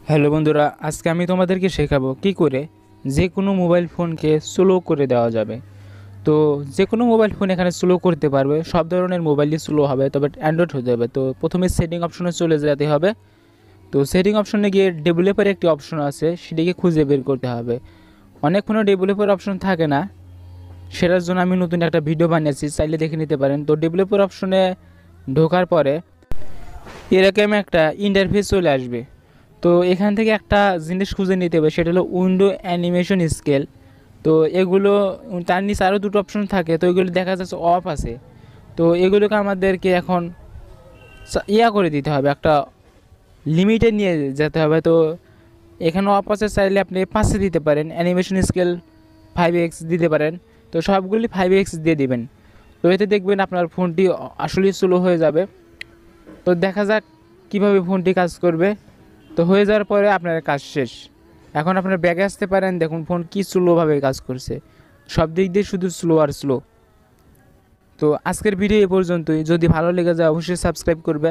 Hello বন্ধুরা, আজকে আমি তোমাদেরকে শেখাবো কি করে যে কোনো মোবাইল ফোনকে স্লো করে দেওয়া যাবে। তো যে কোনো মোবাইল ফোন এখানে স্লো করতে পারবে, সব ধরনের মোবাইলই স্লো হবে, তবে অ্যান্ড্রয়েড হতে হবে। তো প্রথমে সেটিং অপশনে চলে যেতে হবে। তো সেটিং অপশনে গিয়ে ডেভেলপার একটি অপশন আছে, সেটিকে খুঁজে বের করতে হবে। অনেক ফোনে ডেভেলপার অপশন থাকে না, সেটার জন্য আমি নতুন একটা ভিডিও বানিয়েছি, চাইলে দেখে নিতে পারেন। তো ডেভেলপার অপশনে ঢোকার পরে এরকম একটা ইন্টারফেস চলে আসবে। তো এখান থেকে একটা জিনিস খুঁজে নিতে হবে, সেটা হলো উইন্ডো অ্যানিমেশন স্কেল। তো এগুলো তার নিচে আরও দুটো অপশন থাকে, তো এগুলো দেখা যাচ্ছে অফ আছে। তো এগুলোকে আমাদেরকে এখন করে দিতে হবে, একটা লিমিটে নিয়ে যেতে হবে। তো এখানে অফ আছে, চাইলে আপনি 5 দিতে পারেন, অ্যানিমেশন স্কেল 5x দিতে পারেন। তো সবগুলি 5x দিয়ে দিবেন। তো এতে দেখবেন আপনার ফোনটি আসলেই স্লো হয়ে যাবে। তো দেখা যাক কীভাবে ফোনটি কাজ করবে। তো হয়ে যাওয়ার পরে আপনার কাজ শেষ। এখন আপনার ব্যাগে আসতে পারেন, দেখুন ফোন কি স্লোভাবে কাজ করছে, সব দিক দিয়ে শুধু স্লো আর স্লো। তো আজকের ভিডিও এ পর্যন্তই। যদি ভালো লেগে যায় অবশ্যই সাবস্ক্রাইব করবে।